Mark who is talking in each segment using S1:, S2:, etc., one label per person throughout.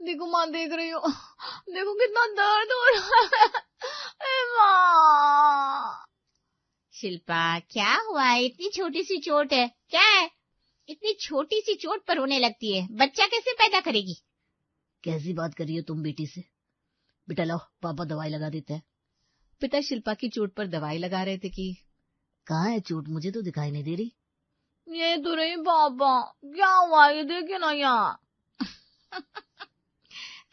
S1: देखो माँ, देख रही हो, देखो कितना दर्द हो रहा है। ए माँ।
S2: शिल्पा, क्या हुआ? इतनी छोटी सी चोट है, क्या है? इतनी छोटी सी चोट पर रोने लगती है, बच्चा कैसे पैदा करेगी?
S3: कैसी बात कर रही हो तुम बेटी से? बेटा लाओ, पापा दवाई लगा देते हैं।
S1: पिता शिल्पा की चोट पर दवाई लगा रहे थे कि
S3: कहाँ है चोट? मुझे तो दिखाई नहीं दे रही।
S1: ये तो रही पापा, क्या हुआ ये देखिए ना यहाँ।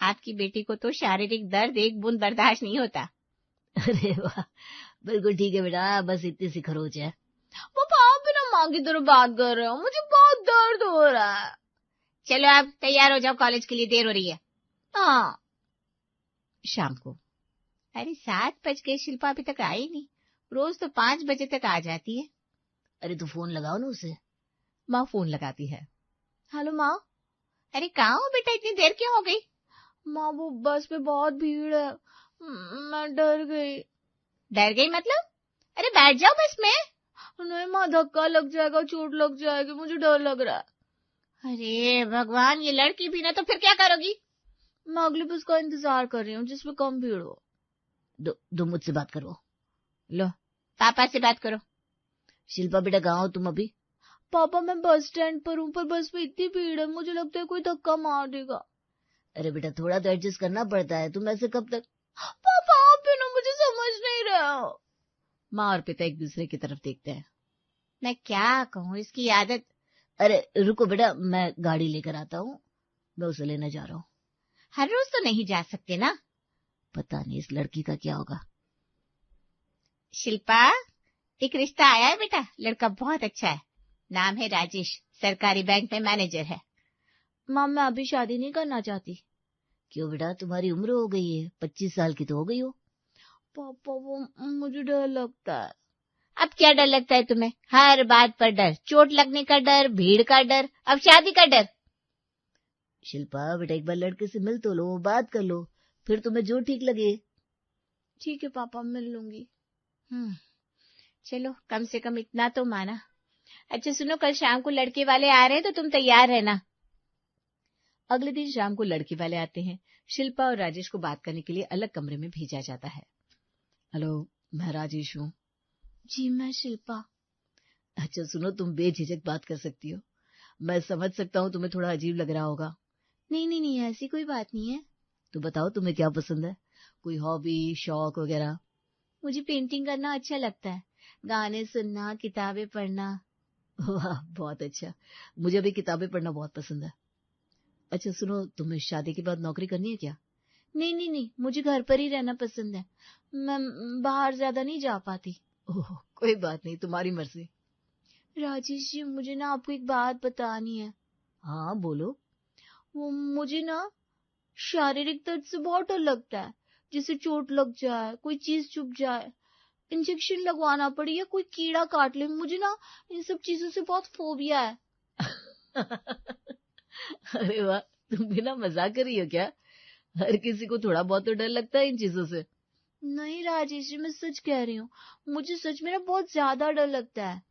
S2: आपकी बेटी को तो शारीरिक दर्द एक बूंद बर्दाश्त नहीं होता।
S3: अरे वाह, बिल्कुल ठीक है बेटा, बस इतनी सी खरोच है।
S1: पापा आप बिना माँ की तरह बात कर रहे हो, मुझे बहुत दर्द हो रहा है।
S2: चलो आप तैयार हो जाओ, कॉलेज के लिए देर हो रही है।
S1: हाँ।
S2: शाम को। अरे 7 बज गए, शिल्पा अभी तक आई नहीं। रोज तो 5 बजे तक आ जाती है।
S3: अरे तो फोन लगाओ ना उसे।
S1: माँ फोन लगाती है। हेलो माँ।
S2: अरे कहाँ हो बेटा, इतनी देर क्यों हो गई?
S1: माँ वो बस पे बहुत भीड़ है, मैं डर गई।
S2: डर गई मतलब? अरे बैठ जाओ बस में।
S1: नहीं माँ, धक्का लग जाएगा, चोट लग जाएगी, मुझे डर लग रहा है।
S2: अरे भगवान, ये लड़की भी ना, तो फिर क्या करोगी?
S1: मैं अगली बस का इंतजार कर रही हूँ जिसमें कम भीड़ हो।
S3: दो मुझसे बात करो।
S2: लो पापा से बात करो।
S3: शिल्पा बेटा कहाँ हो तुम अभी?
S1: पापा मैं बस स्टैंड पर हूँ, पर बस में इतनी भीड़ है, मुझे लगता है कोई धक्का मार देगा।
S3: अरे बेटा थोड़ा तो एडजस्ट करना पड़ता है, तुम ऐसे कब तक?
S1: पापा आप भी ना मुझे समझ नहीं रहे हो। माँ और पिता एक दूसरे की तरफ देखते हैं।
S2: मैं क्या कहूँ, इसकी आदत।
S3: अरे रुको बेटा, मैं गाड़ी लेकर आता हूँ, मैं उसे लेने जा रहा हूँ।
S2: हर रोज तो नहीं जा सकते ना।
S3: पता नहीं इस लड़की का क्या होगा।
S2: शिल्पा, एक रिश्ता आया है बेटा, लड़का बहुत अच्छा है, नाम है राजेश, सरकारी बैंक में मैनेजर है।
S1: माँ मैं अभी शादी नहीं करना चाहती।
S3: क्यों बेटा, तुम्हारी उम्र हो गई है, 25 साल की तो हो गई हो।
S1: पापा वो मुझे डर लगता है।
S2: अब क्या डर लगता है तुम्हें? हर बात पर डर, चोट लगने का डर, भीड़ का डर, अब शादी का डर।
S3: शिल्पा बेटा एक बार लड़के से मिल तो लो, बात कर लो, फिर तुम्हें जो ठीक लगे।
S1: ठीक है पापा, मिल लूंगी।
S2: चलो कम से कम इतना तो माना। अच्छा सुनो, कल शाम को लड़के वाले आ रहे हैं तो तुम तैयार रहना।
S1: अगले दिन शाम को लड़के वाले आते हैं। शिल्पा और राजेश को बात करने के लिए अलग कमरे में भेजा जाता है। हेलो, मैं राजेश हूँ। जी मैं शिल्पा। अच्छा सुनो, तुम बेझिझक बात कर सकती हो, मैं समझ सकता हूँ तुम्हें थोड़ा अजीब लग रहा होगा। नहीं नहीं नहीं, ऐसी कोई बात नहीं है। तो बताओ तुम्हें क्या पसंद है, कोई हॉबी, शौक वगैरह? मुझे पेंटिंग करना अच्छा लगता है, गाने सुनना, किताबें पढ़ना। वाह बहुत अच्छा, मुझे भी किताबें पढ़ना बहुत पसंद है। अच्छा सुनो, तुम्हें शादी के बाद नौकरी करनी है क्या? नहीं नहीं नहीं, मुझे घर पर ही रहना पसंद है, मैं बाहर ज्यादा नहीं जा पाती। ओह कोई बात नहीं, तुम्हारी मर्जी। राजेश जी मुझे ना आपको एक बात बतानी है। हाँ बोलो। वो मुझे ना शारीरिक दर्द से बहुत डर लगता है, जैसे चोट लग जाए, कोई चीज चुभ जाए, इंजेक्शन लगवाना पड़े या कोई कीड़ा काट ले, मुझे ना इन सब चीजों से बहुत फोबिया है। अरे वाह, तुम बिना मजाक कर रही हो क्या? हर किसी को थोड़ा बहुत तो डर लगता है इन चीजों से। नहीं राजेश जी, मैं सच कह रही हूँ, मुझे सच में ना बहुत ज्यादा डर लगता है।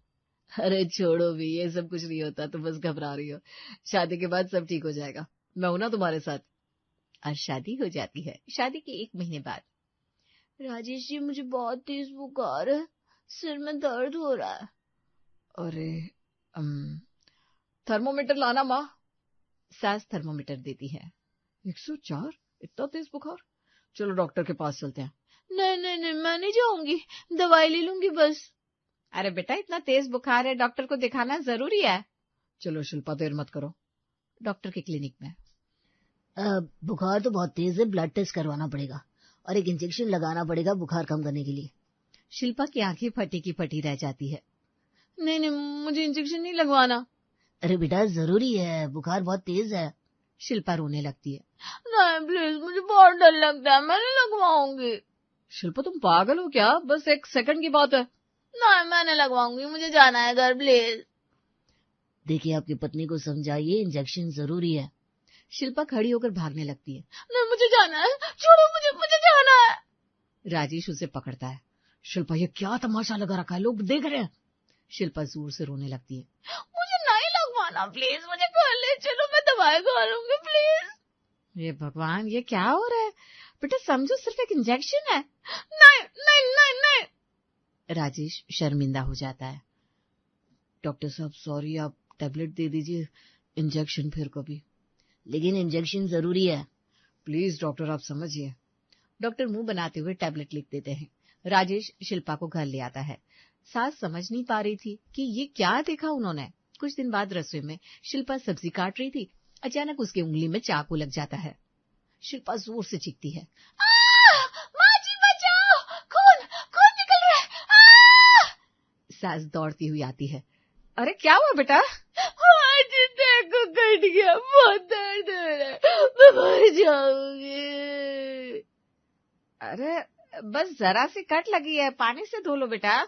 S1: अरे छोड़ो भी, ये सब कुछ नहीं होता, तुम बस घबरा रही हो, शादी के बाद सब ठीक हो जाएगा, मैं हूं ना तुम्हारे साथ। और शादी हो जाती है। शादी के 1 महीने बाद। राजेश जी मुझे बहुत तेज बुखार है, सिर में दर्द हो रहा है। अरे थर्मोमीटर लाना माँ। सास थर्मोमीटर देती है। 104? इतना तेज बुखार? चलो डॉक्टर के पास चलते हैं। नहीं नहीं नहीं, मैं नहीं जाऊंगी, दवाई ले लूंगी बस। अरे बेटा इतना तेज बुखार है, डॉक्टर को दिखाना जरूरी है। चलो शिल्पा देर मत करो। डॉक्टर के क्लिनिक में।
S3: बुखार तो बहुत तेज है, ब्लड टेस्ट करवाना पड़ेगा और एक इंजेक्शन लगाना पड़ेगा बुखार कम करने के लिए।
S1: शिल्पा की आंखें फटी की फटी रह जाती है। नहीं नहीं, मुझे इंजेक्शन नहीं लगवाना।
S3: अरे बेटा जरूरी है, बुखार बहुत तेज है।
S1: शिल्पा रोने लगती है। नहीं प्लीज, मुझे बहुत डर लगता है, मैं नहीं लगवाऊंगी। शिल्पा तुम पागल हो क्या, बस 1 सेकंड की बात है। नहीं मैं नहीं लगवाऊंगी, मुझे जाना है घर प्लीज।
S3: देखिए आपकी पत्नी को समझाइए, इंजेक्शन जरूरी है।
S1: शिल्पा खड़ी होकर भागने लगती है। नहीं मुझे जाना है, छोड़ो मुझे जाना है। राजेश उसे पकड़ता है। शिल्पा ये क्या तमाशा लगा रखा है, लोग देख रहे हैं। शिल्पा जोर से रोने लगती है। मुझे नहीं लगवाना प्लीज, मुझे घर ले चलो, मैं दवाई खा लूंगी प्लीज। ये भगवान, ये क्या हो रहा है? बेटा समझो, सिर्फ एक इंजेक्शन है। नहीं नहीं नहीं नहीं। राजेश शर्मिंदा हो जाता है। डॉक्टर साहब सॉरी, आप टैबलेट दे दीजिए, इंजेक्शन फिर कभी।
S3: लेकिन इंजेक्शन जरूरी है।
S1: प्लीज डॉक्टर, आप समझिए। डॉक्टर मुंह बनाते हुए टैबलेट लिख देते हैं। राजेश शिल्पा को घर ले आता है। सास समझ नहीं पा रही थी कि ये क्या देखा उन्होंने। कुछ दिन बाद रसोई में शिल्पा सब्जी काट रही थी। अचानक उसकी उंगली में चाकू लग जाता है। शिल्पा जोर से चीखती है,
S2: माँ जी बचाओ, खून खून निकल रहा है।
S1: सास दौड़ती हुई आती है। अरे क्या हुआ बेटा?
S2: माँ जी देखो, कट गया, बहुत दर्द हो रहा है, मैं मर जाऊंगी।
S1: अरे बस जरा सी कट लगी है, पानी से धो लो बेटा।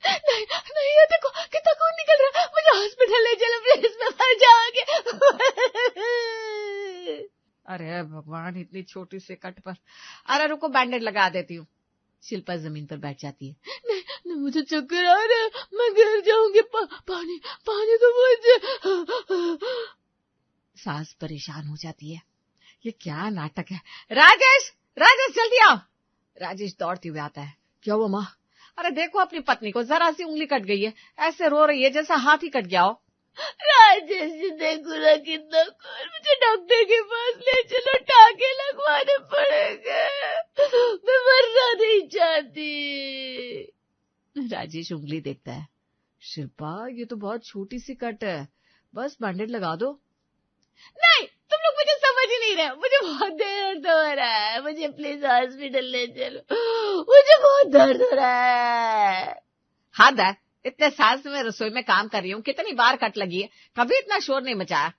S2: नहीं नहीं, ये देखो कितना खून निकल रहा है, मुझे हॉस्पिटल ले चलो प्लीज, मैं मर जाऊंगी।
S1: अरे भगवान, इतनी छोटी सी कट पर। अरे रुको, बैंडेज लगा देती हूँ। शिल्पा जमीन पर बैठ जाती है।
S2: नहीं, नहीं मुझे चक्कर आ रहा है, मैं गिर जाऊंगी, पानी पानी तो मुझे।
S1: सास परेशान हो जाती है। ये क्या नाटक है? राजेश, राजेश जल्दी आओ। राजेश दौड़ते हुए आता है। क्या हुआ माँ? अरे देखो अपनी पत्नी को, जरा सी उंगली कट गई है, ऐसे रो रही है जैसा हाथ ही कट गया हो।
S2: राजेश जी देखो ना कितना खून, मुझे डॉक्टर के पास ले चलो, टाके लगवाने पड़ेंगे, मैं मरना नहीं चाहती।
S1: राजेश उंगली देखता है। शिल्पा, ये तो बहुत छोटी सी कट है, बस बैंडेज लगा दो।
S2: नहीं, तुम लोग मुझे समझ ही नहीं रहे, मुझे बहुत दर्द हो रहा है, मुझे प्लीज हॉस्पिटल ले चलो, मुझे बहुत दर्द हो रहा है।
S1: हद है, इतने साल से मैं रसोई में काम कर रही हूँ, कितनी बार कट लगी है, कभी इतना शोर नहीं मचाया।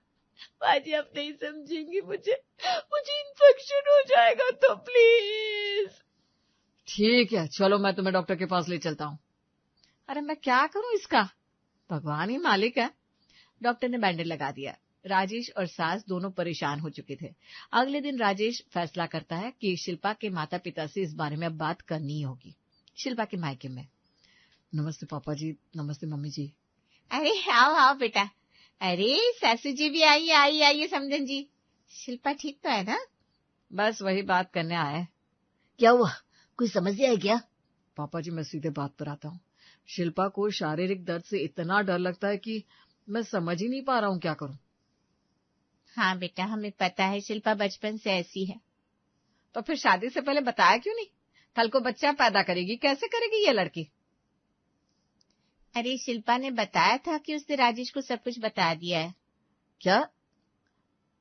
S2: बाजी आप नहीं समझेंगी, मुझे इन्फेक्शन हो जाएगा तो प्लीज।
S1: ठीक है चलो, मैं तुम्हें डॉक्टर के पास ले चलता हूँ। अरे मैं क्या करूँ इसका, भगवान ही मालिक है। डॉक्टर ने बैंडेज लगा दिया। राजेश और सास दोनों परेशान हो चुके थे। अगले दिन राजेश फैसला करता है कि शिल्पा के माता पिता से इस बारे में अब बात करनी होगी। शिल्पा के मायके में। नमस्ते पापा जी, नमस्ते मम्मी जी।
S2: अरे आओ आओ बेटा। अरे सासू जी भी आइए समझन जी। शिल्पा ठीक तो है ना?
S1: बस वही बात करने आए।
S3: क्या हुआ, कोई समस्या है क्या?
S1: पापा जी मैं सीधे बात पर आता हूँ। शिल्पा को शारीरिक दर्द से इतना डर लगता है कि मैं समझ ही नहीं पा रहा हूँ क्या करूँ।
S2: हाँ बेटा, हमें पता है शिल्पा बचपन से ऐसी है।
S1: तो फिर शादी से पहले बताया क्यों नहीं? कल को बच्चा पैदा करेगी, कैसे करेगी ये लड़की?
S2: अरे शिल्पा ने बताया था कि उसने राजेश को सब कुछ बता दिया है।
S1: क्या?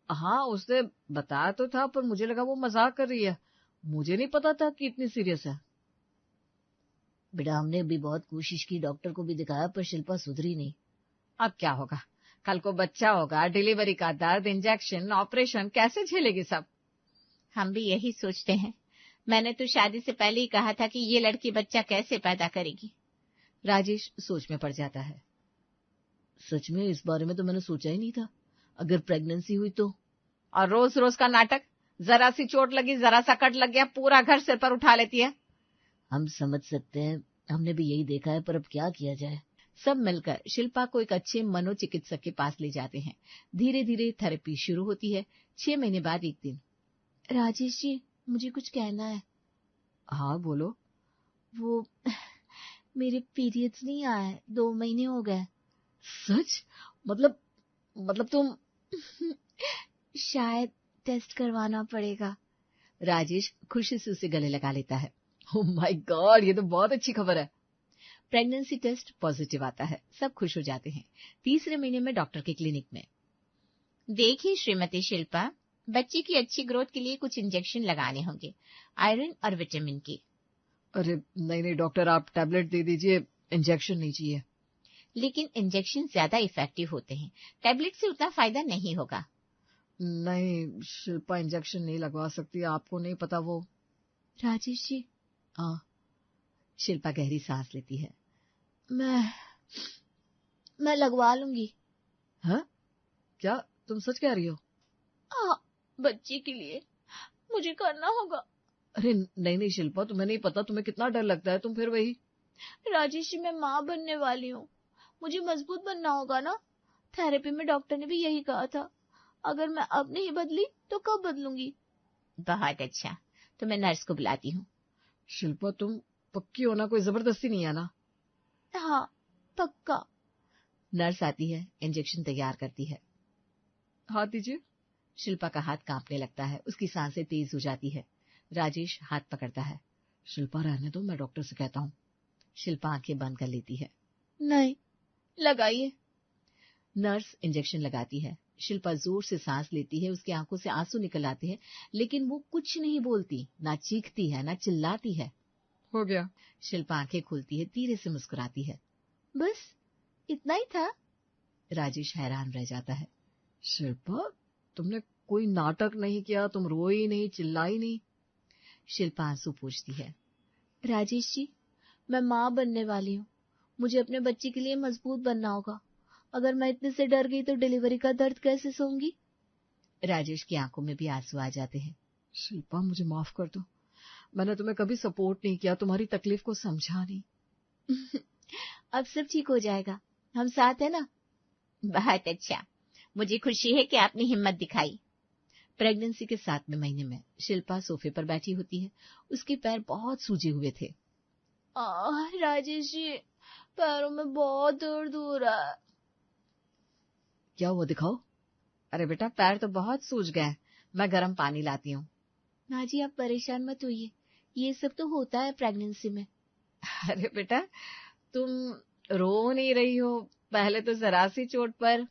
S1: हाँ उसने बताया तो था, पर मुझे लगा वो मजाक कर रही है, मुझे नहीं पता था कि इतनी सीरियस है।
S3: बेटा हमने भी बहुत कोशिश की, डॉक्टर को भी दिखाया, पर शिल्पा सुधरी नहीं।
S1: अब क्या होगा, कल को बच्चा होगा, डिलीवरी का दर्द, इंजेक्शन, ऑपरेशन, कैसे झेलेगी सब?
S2: हम भी यही सोचते हैं। मैंने तो शादी से पहले ही कहा था कि ये लड़की बच्चा कैसे पैदा करेगी।
S1: राजेश सोच में पड़ जाता है।
S3: सच में इस बारे में तो मैंने सोचा ही नहीं था, अगर प्रेगनेंसी हुई तो।
S1: और रोज रोज का नाटक, जरा सी चोट लगी, जरा सा कट लग गया, पूरा घर सिर पर उठा लेती है।
S3: हम समझ सकते हैं, हमने भी यही देखा है, पर अब क्या किया जाए।
S1: सब मिलकर शिल्पा को एक अच्छे मनोचिकित्सक के पास ले जाते हैं। धीरे धीरे थेरेपी शुरू होती है। 6 महीने बाद एक दिन,
S3: राजेश जी मुझे कुछ कहना है।
S1: हाँ बोलो।
S3: वो मेरे पीरियड्स नहीं आए, 2 महीने हो गए।
S1: सच? मतलब तुम
S3: शायद टेस्ट करवाना पड़ेगा।
S1: राजेश खुशी से उसे गले लगा लेता है। ओह माय गॉड, ये तो बहुत अच्छी खबर है। प्रेगनेंसी टेस्ट पॉजिटिव आता है, सब खुश हो जाते हैं। 3रे महीने में डॉक्टर के क्लिनिक में।
S2: देखिए श्रीमती शिल्पा, बच्चे की अच्छी ग्रोथ के लिए कुछ इंजेक्शन लगाने होंगे, आयरन और विटामिन की।
S1: अरे नहीं डॉक्टर, आप टैबलेट दे दीजिए, इंजेक्शन नहीं चाहिए।
S2: लेकिन इंजेक्शन ज्यादा इफेक्टिव होते हैं, टैबलेट से उतना फायदा नहीं होगा।
S1: नहीं शिल्पा इंजेक्शन नहीं लगवा सकती, आपको नहीं पता वो।
S3: राजेश जी।
S1: हाँ। शिल्पा गहरी सांस लेती है।
S3: मैं लगवा लूंगी।
S1: हाँ? क्या तुम सच कह रही हो?
S2: हाँ, बच्चे के लिए मुझे करना होगा।
S1: अरे नहीं शिल्पा, तुम्हें नहीं पता तुम्हें कितना डर लगता है, तुम फिर वही।
S3: राजेश जी मैं माँ बनने वाली हूँ, मुझे मजबूत बनना होगा ना। थेरेपी में डॉक्टर ने भी यही कहा था,
S2: अगर मैं अब नहीं बदली तो कब बदलूंगी? बहुत अच्छा, तो मैं नर्स को बुलाती हूँ।
S1: शिल्पा, तुम पक्की हो ना? कोई जबरदस्ती नहीं है ना?
S2: हाँ, पक्का।
S1: नर्स आती है, इंजेक्शन तैयार करती है। हाथ दीजिए। शिल्पा का हाथ कांपने लगता है, उसकी सांसें तेज हो जाती है। राजेश हाथ पकड़ता है। शिल्पा, रहने दो, मैं डॉक्टर से कहता हूँ। शिल्पा आंखें बंद कर लेती है।
S2: नहीं, लगाइए।
S1: नर्स इंजेक्शन लगाती है। शिल्पा जोर से सांस लेती है, उसकी आंखों से आंसू निकल आते हैं, लेकिन वो कुछ नहीं बोलती, ना चीखती है, ना चिल्लाती है। हो गया। शिल्पा आंखें खोलती है, धीरे से मुस्कुराती है।
S2: बस इतना ही था?
S1: राजेश हैरान रह जाता है। शिल्पा, तुमने कोई नाटक नहीं किया, तुम रोई नहीं, चिल्लाई नहीं। शिल्पा आंसू पोंछती है।
S2: राजेश जी, मैं माँ बनने वाली हूँ, मुझे अपने बच्चे के लिए मजबूत बनना होगा। अगर मैं इतने से डर गई तो डिलीवरी का दर्द कैसे सहूंगी?
S1: राजेश की आंखों में भी आंसू आ जाते हैं। शिल्पा, मुझे माफ कर दो, मैंने तुम्हें कभी सपोर्ट नहीं किया, तुम्हारी तकलीफ को समझा नहीं।
S2: अब सब ठीक हो जाएगा, हम साथ है ना?
S1: बहुत अच्छा, मुझे खुशी है कि आपने हिम्मत दिखाई। प्रेगनेंसी के 7वें महीने में शिल्पा सोफे पर बैठी होती है, उसके पैर बहुत सूजे हुए थे।
S2: राजेश जी, पैरों में बहुत दर्द हो रहा है।
S1: क्या हुआ, दिखाओ। अरे बेटा, पैर तो बहुत सूज गए, मैं गर्म पानी लाती हूँ।
S2: माँ जी, आप परेशान मत होइए, ये सब तो होता है प्रेगनेंसी में।
S1: अरे बेटा, तुम रो नहीं रही हो, पहले तो जरा सी चोट पर।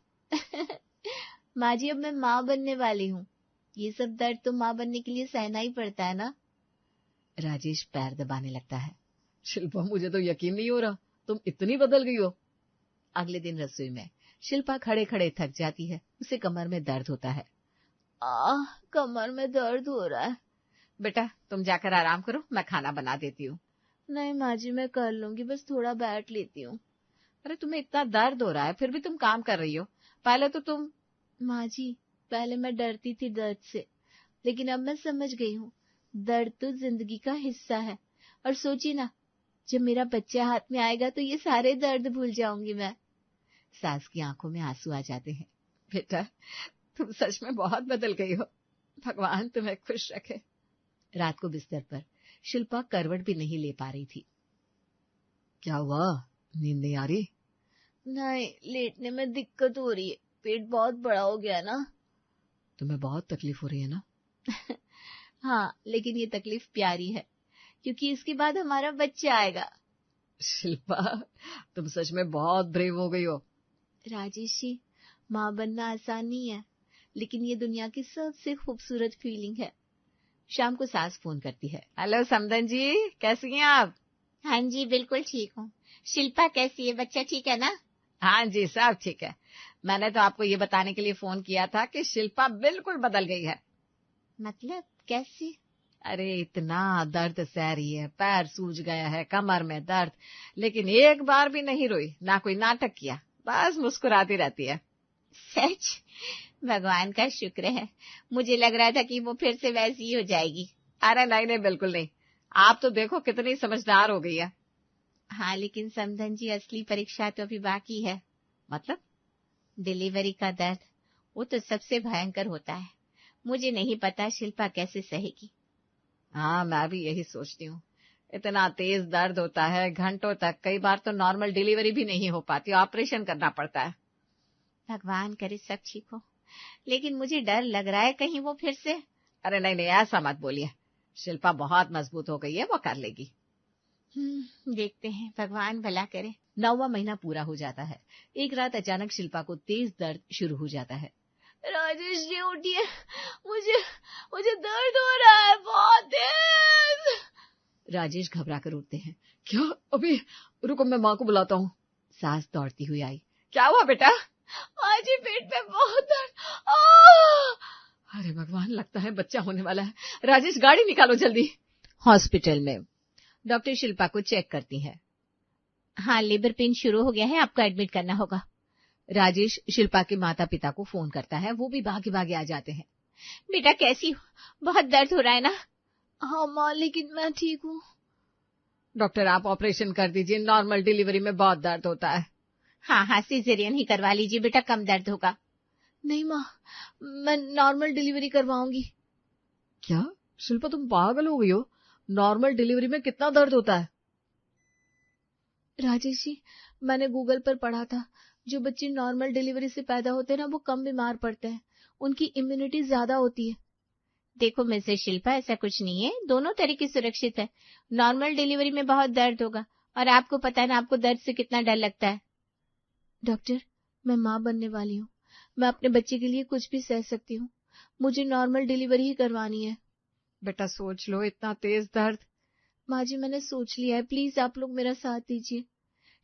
S2: माँ जी, अब मैं माँ बनने वाली हूँ, ये सब दर्द तो माँ बनने के लिए सहना ही पड़ता है ना?
S1: राजेश पैर दबाने लगता है। शिल्पा, मुझे तो यकीन नहीं हो रहा, तुम इतनी बदल गई हो। अगले दिन रसोई में शिल्पा खड़े खड़े थक जाती है, उसे कमर में दर्द होता है।
S2: कमर में दर्द हो रहा है।
S1: बेटा, तुम जाकर आराम करो, मैं खाना बना देती हूँ।
S2: नहीं माँ जी, मैं कर लूंगी, बस थोड़ा बैठ लेती हूँ।
S1: अरे तुम्हें इतना दर्द हो रहा है, फिर भी तुम काम कर रही हो। पहले तो तुम।
S2: माँ जी, पहले मैं डरती थी दर्द से, लेकिन अब मैं समझ गई हूँ, दर्द तो जिंदगी का हिस्सा है। और सोचिए ना, जब मेरा बच्चा हाथ में आएगा तो ये सारे दर्द भूल जाऊंगी मैं।
S1: सास की आंखों में आंसू आ जाते हैं। बेटा, तुम सच में बहुत बदल गई हो, भगवान तुम्हें खुश रखे। रात को बिस्तर पर शिल्पा करवट भी नहीं ले पा रही थी। क्या हुआ, नींद नहीं आ रही?
S2: नहीं, लेटने में दिक्कत हो रही है, पेट बहुत बड़ा हो गया ना।
S1: तुम्हें बहुत तकलीफ हो रही है ना?
S2: हाँ, लेकिन ये तकलीफ प्यारी है, क्योंकि इसके बाद हमारा बच्चा आएगा।
S1: शिल्पा, तुम सच में बहुत ब्रेव हो गई हो।
S2: राजेश जी, माँ बनना आसान नहीं है, लेकिन ये दुनिया की सबसे खूबसूरत फीलिंग है।
S1: शाम को सास फोन करती है। हेलो समदन जी, कैसी हैं आप?
S2: हाँ जी, बिल्कुल ठीक हूँ। शिल्पा कैसी है, बच्चा ठीक है ना?
S1: हाँ जी, सब ठीक है। मैंने तो आपको ये बताने के लिए फोन किया था कि शिल्पा बिल्कुल बदल गई है।
S2: मतलब कैसी?
S1: अरे इतना दर्द सह रही है, पैर सूज गया है, कमर में दर्द, लेकिन एक बार भी नहीं रोई, ना कोई नाटक किया, बस मुस्कुराती रहती है।
S2: सच? भगवान का शुक्र है, मुझे लग रहा था कि वो फिर से वैसी ही हो जाएगी।
S1: अरे नहीं नहीं, बिल्कुल नहीं, आप तो देखो कितनी समझदार हो गई है।
S2: हाँ, लेकिन समधन जी, असली परीक्षा तो अभी बाकी है।
S1: मतलब?
S2: डिलीवरी का दर्द, वो तो सबसे भयंकर होता है। मुझे नहीं पता शिल्पा कैसे सहेगी।
S1: हाँ, मैं भी यही सोचती हूँ, इतना तेज दर्द होता है घंटों तक, कई बार तो नॉर्मल डिलीवरी भी नहीं हो पाती, ऑपरेशन करना पड़ता है।
S2: भगवान करे सब ठीक हो, लेकिन मुझे डर लग रहा है कहीं वो फिर से।
S1: अरे नहीं नहीं, ऐसा मत बोलिए, शिल्पा बहुत मजबूत हो गई है, वो कर लेगी।
S2: देखते हैं, भगवान भला करे।
S1: 9वां महीना पूरा हो जाता है। एक रात अचानक शिल्पा को तेज दर्द शुरू हो जाता है।
S2: राजेश जी उठिए, मुझे दर्द हो रहा है बहुत तेज।
S1: राजेश घबरा कर उठते हैं। क्या? अभी रुको, मैं माँ को बुलाता हूँ। सास दौड़ती हुई आई। क्या हुआ बेटा?
S2: आज ही पेट में बहुत दर्द।
S1: अरे भगवान, लगता है बच्चा होने वाला है। राजेश, गाड़ी निकालो जल्दी। हॉस्पिटल में डॉक्टर शिल्पा को चेक करती है।
S2: हाँ, लेबर पेन शुरू हो गया है, आपको एडमिट करना होगा।
S1: राजेश शिल्पा के माता पिता को फोन करता है, वो भी भागे भागे आ जाते हैं।
S2: बेटा कैसी हो, बहुत दर्द हो रहा है ना? हाँ माँ, लेकिन मैं ठीक हूँ।
S1: डॉक्टर, आप ऑपरेशन कर दीजिए, नॉर्मल डिलीवरी में बहुत दर्द होता है।
S2: हाँ हाँ, सिजेरियन ही करवा लीजिए बेटा, कम दर्द होगा। नहीं माँ, मैं नॉर्मल डिलीवरी करवाऊंगी।
S1: क्या शिल्पा, तुम पागल हो गई हो? नॉर्मल डिलीवरी में कितना दर्द होता है?
S2: राजेश जी, मैंने गूगल पर पढ़ा था, जो बच्चे नॉर्मल डिलीवरी से पैदा होते हैं ना, वो कम बीमार पड़ते हैं, उनकी इम्यूनिटी ज्यादा होती है। देखो मिसेस शिल्पा, ऐसा कुछ नहीं है, दोनों तरीके सुरक्षित है। नॉर्मल डिलीवरी में बहुत दर्द होगा, और आपको पता है ना, आपको दर्द से कितना डर लगता है। डॉक्टर, मैं माँ बनने वाली हूँ, मैं अपने बच्चे के लिए कुछ भी सह सकती हूँ, मुझे नॉर्मल डिलीवरी ही करवानी है।
S1: बेटा सोच लो, इतना तेज दर्द।
S2: माँ जी, मैंने सोच लिया है, प्लीज आप लोग मेरा साथ दीजिए।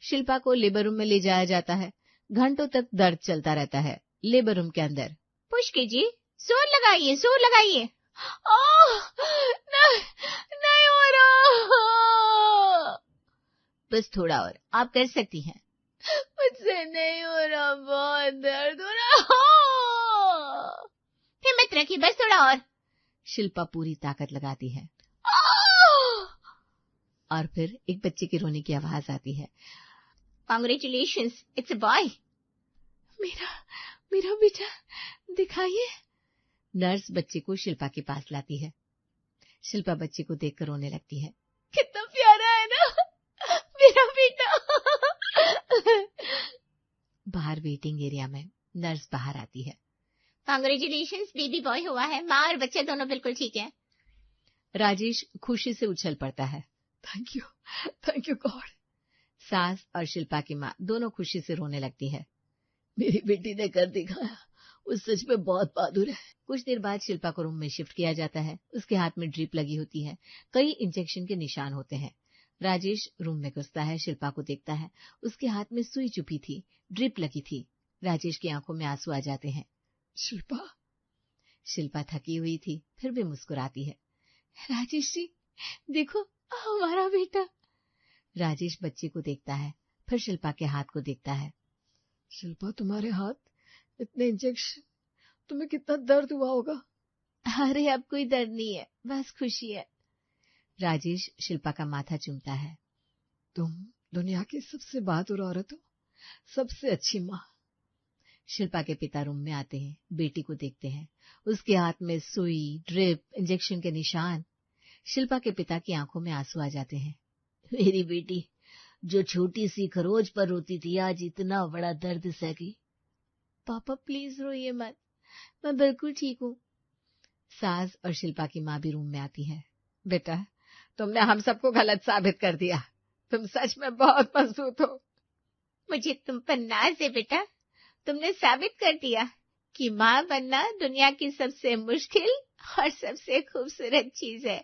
S1: शिल्पा को लेबर रूम में ले जाया जाता है। घंटों तक दर्द चलता रहता है लेबर रूम के अंदर।
S2: पुश कीजिए, जोर लगाइए, जोर लगाइए। नहीं, नहीं हो रहा।
S1: बस थोड़ा और, आप कर सकती हैं।
S2: मुझसे नहीं हो रहा, बहुत दर्द हो रहा। हिम्मत रखिए, बस थोड़ा और।
S1: शिल्पा पूरी ताकत लगाती है और फिर एक बच्चे के रोने की आवाज आती है।
S2: Congratulations, it's a boy. मेरा बेटा, दिखाइए।
S1: नर्स बच्चे को शिल्पा के पास लाती है। शिल्पा बच्चे को देखकर रोने लगती है।
S2: कितना प्यारा है ना मेरा बेटा।
S1: बाहर वेटिंग एरिया में नर्स बाहर आती है।
S2: कांग्रेचुलेशंस, बेबी बॉय हुआ है, माँ और बच्चे दोनों बिल्कुल ठीक है।
S1: राजेश खुशी से उछल पड़ता है। Thank you God. सास और शिल्पा की माँ दोनों खुशी से रोने लगती है।
S3: मेरी बेटी ने कर दिखाया, वो सच में बहुत बहादुर है।
S1: कुछ देर बाद शिल्पा को रूम में शिफ्ट किया जाता है। उसके हाथ में ड्रिप लगी होती है, कई इंजेक्शन के निशान होते हैं। राजेश रूम में घुसता है, शिल्पा को देखता है। उसके हाथ में सुई चुपी थी, ड्रिप लगी थी। राजेश की आंखों में आंसू आ जाते हैं। शिल्पा थकी हुई थी, फिर भी मुस्कुराती है।
S2: राजेश जी, देखो हमारा बेटा।
S1: राजेश बच्चे को देखता है, फिर शिल्पा के हाथ को देखता है।
S3: शिल्पा, तुम्हारे हाथ, इतने इंजेक्शन, तुम्हें कितना दर्द हुआ होगा।
S2: अरे अब कोई दर्द नहीं है, बस खुशी है।
S1: राजेश शिल्पा का माथा चूमता है।
S3: तुम दुनिया की सबसे बहादुर औरत हो, सबसे अच्छी माँ।
S1: शिल्पा के पिता रूम में आते हैं, बेटी को देखते हैं। उसके हाथ में सुई, ड्रिप, इंजेक्शन के निशान। शिल्पा के पिता की आंखों में आंसू आ जाते हैं।
S3: मेरी बेटी जो छोटी सी खरोच पर रोती थी, आज इतना बड़ा दर्द सह गई।
S2: पापा प्लीज रोइए मत, मैं बिल्कुल ठीक हूँ।
S1: सास और शिल्पा की माँ भी रूम में आती है। बेटा, तुमने हम सबको गलत साबित कर दिया, तुम सच में बहुत मजबूत हो।
S2: मुझे तुम पर नाज है बेटा, तुमने साबित कर दिया कि माँ बनना दुनिया की सबसे मुश्किल और सबसे खूबसूरत चीज है।